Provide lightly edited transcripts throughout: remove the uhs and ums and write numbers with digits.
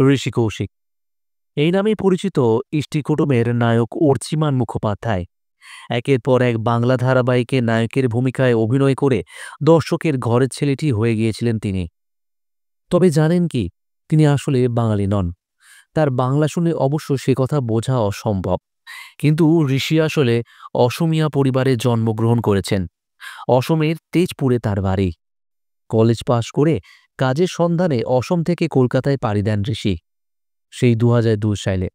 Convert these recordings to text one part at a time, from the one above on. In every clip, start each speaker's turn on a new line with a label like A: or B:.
A: ঋষি কৌশিক এই নামেই পরিচিত ইষ্টি কুটুমের নায়ক অর্চিমান মুখোপাধ্যায় একের পর এক বাংলা ধারাবাহিকে নায়কের ভূমিকায় অভিনয় করে দর্শকের ঘরের ছেলেটি হয়ে গিয়েছিলেন তিনি। তবে জানেন কি, তিনি আসলে বাঙালি নন। তার বাংলা শুনে অবশ্য সে কথা বোঝা অসম্ভব, কিন্তু ঋষি আসলে অসমিয়া পরিবারে জন্মগ্রহণ করেছেন। অসমের তেজপুরে তার বাড়ি। কলেজ পাশ করে কাজের সন্ধানে অসম থেকে কলকাতায় পাড়ি দেন ঋষি, সেই ২০০২ সালে।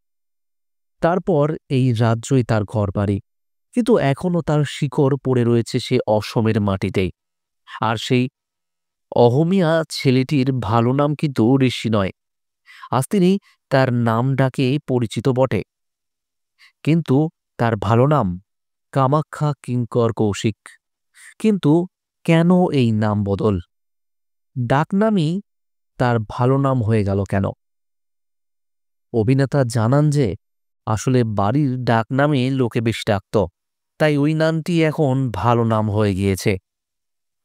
A: তারপর এই রাজ্যই তার ঘরবাড়ি, কিন্তু এখনও তার শিকড় পড়ে রয়েছে সে অসমের মাটিতেই। আর সেই অহমিয়া ছেলেটির ভালো নাম কিন্তু ঋষি নয়। আজ তিনি তার নাম ডাকে পরিচিত বটে, কিন্তু তার ভালো নাম কামাখ্যা কিঙ্কর কৌশিক। কিন্তু কেন এই নাম বদল? ডাকনামই তার ভালো নাম হয়ে গেল কেন? অভিনেতা জানান যে আসলে বাড়ির ডাকনামে লোকে বেশি ডাকত, তাই ওই নামটি এখন ভালো নাম হয়ে গিয়েছে।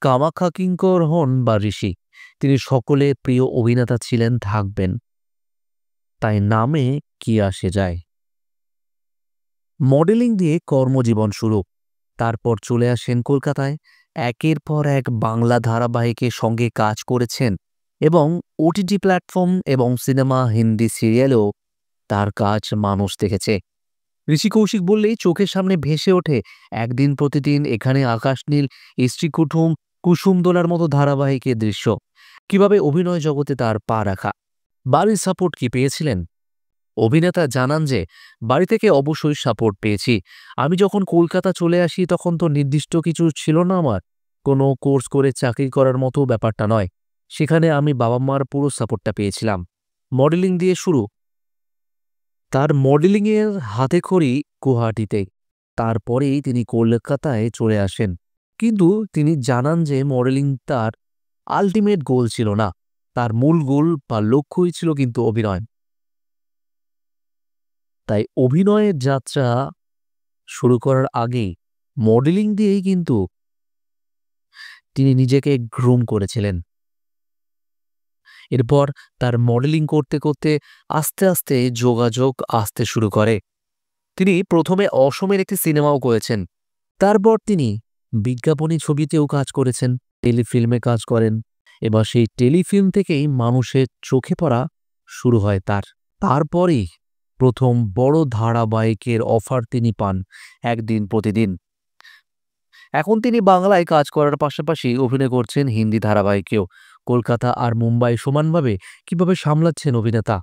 A: কামাখ্যা কিঙ্কর হন বা ঋষি, তিনি সকলে প্রিয় অভিনেতা ছিলেন, থাকবেন। তাই নামে কি আসে যায়। মডেলিং দিয়ে কর্মজীবন শুরু, তারপর চলে আসেন কলকাতায়। একের পর এক বাংলা ধারাবাহিকের সঙ্গে কাজ করেছেন এবং ওটিটি প্ল্যাটফর্ম এবং সিনেমা, হিন্দি সিরিয়ালেও তার কাজ মানুষ দেখেছে। ঋষি কৌশিক বললেই চোখের সামনে ভেসে ওঠে একদিন প্রতিদিন, এখানে আকাশ নীল, স্ত্রী কুটুম, কুসুমদোলার মতো ধারাবাহিকের দৃশ্য। কিভাবে অভিনয় জগতে তার পা রাখা, বাড়ির সাপোর্ট কি পেয়েছিলেন? অভিনেতা জানান যে বাড়ি থেকে অবশ্যই সাপোর্ট পেয়েছি। আমি যখন কলকাতা চলে আসি তখন তো নির্দিষ্ট কিছু ছিল না, আমার কোনো কোর্স করে চাকরি করার মতো ব্যাপারটা নয়। সেখানে আমি বাবা মার পুরো সাপোর্টটা পেয়েছিলাম। মডেলিং দিয়ে শুরু, তার মডেলিংয়ের হাতেখড়ি গুয়াহাটিতে। তারপরেই তিনি কলকাতায় চলে আসেন। কিন্তু তিনি জানান যে মডেলিং তার আলটিমেট গোল ছিল না, তার মূল গোল বা লক্ষ্যই ছিল কিন্তু অভিনয়। তাই অভিনয়ের যাত্রা শুরু করার আগেই মডেলিং দিয়েই কিন্তু তিনি নিজেকে গ্রুম করেছিলেন। এরপর তার মডেলিং করতে করতে আস্তে আস্তে যোগাযোগ আসতে শুরু করে। তিনি প্রথমে অসমের একটি সিনেমাও করেছেন, তারপর তিনি বিজ্ঞাপনী ছবিতেও কাজ করেছেন, টেলিফিল্মে কাজ করেন। এবার সেই টেলিফিল্ম থেকেই মানুষের চোখে পড়া শুরু হয় তার। তারপরেই প্রথম বড় ধারাবাহিকের অফার তিনি পান, একদিন প্রতিদিন। এখন তিনি বাংলায় কাজ করার পাশাপাশি অভিনয় করছেন হিন্দি ধারাবাহিকেও। কলকাতা আর মুম্বাই সমানভাবে কিভাবে সামলাচ্ছেন অভিনেতা?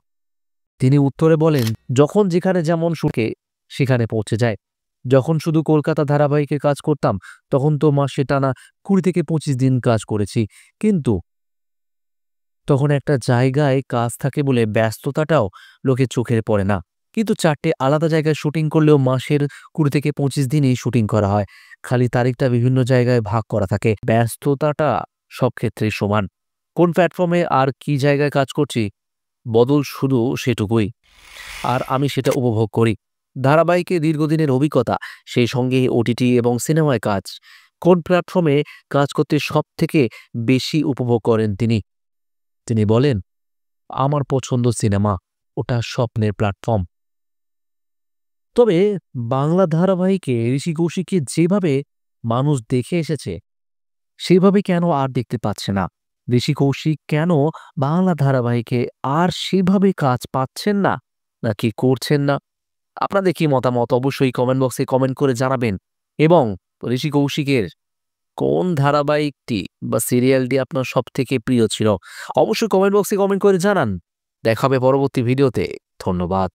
A: তিনি উত্তরে বলেন, যখন যেখানে যেমন সুখে সেখানে পৌঁছে যায়। যখন শুধু কলকাতা ধারাবাহিকে কাজ করতাম তখন তো মাসে টানা ২০ থেকে ২৫ দিন কাজ করেছি, কিন্তু তখন একটা জায়গায় কাজ থাকে বলে ব্যস্ততাটাও লোকের চোখে পড়ে না। কিন্তু ৪টে আলাদা জায়গায় শুটিং করলেও মাসের ২০ থেকে ২৫ দিনই শুটিং করা হয়, খালি তারিখটা বিভিন্ন জায়গায় ভাগ করা থাকে। ব্যস্ততাটা সব ক্ষেত্রেই সমান। কোন প্ল্যাটফর্মে আর কি জায়গায় কাজ করছি, বদল শুধু সেটুকুই, আর আমি সেটা উপভোগ করি। ধারাবাহিকে দীর্ঘদিনের অভিজ্ঞতা, সেই সঙ্গে ওটিটি এবং সিনেমায় কাজ। কোন প্ল্যাটফর্মে কাজ করতে সব থেকে বেশি উপভোগ করেন তিনি? তিনি বলেন, আমার পছন্দ সিনেমা, ওটা স্বপ্নের প্ল্যাটফর্ম। তবে বাংলা ধারাবাহিকে ঋষি কৌশিককে যেভাবে মানুষ দেখে এসেছে সেভাবে কেন আর দেখতে পাচ্ছে না? ঋষি কৌশিক কেন বাংলা ধারাবাহিকে আর সেভাবে কাজ পাচ্ছেন না, নাকি করছেন না? আপনাদের কি মতামত অবশ্যই কমেন্ট বক্সে কমেন্ট করে জানাবেন। এবং ঋষি কৌশিকের কোন ধারাবাহিকটি বা সিরিয়ালটি আপনার সবথেকে প্রিয় ছিল অবশ্যই কমেন্ট বক্সে কমেন্ট করে জানান। দেখা হবে পরবর্তী ভিডিওতে। ধন্যবাদ।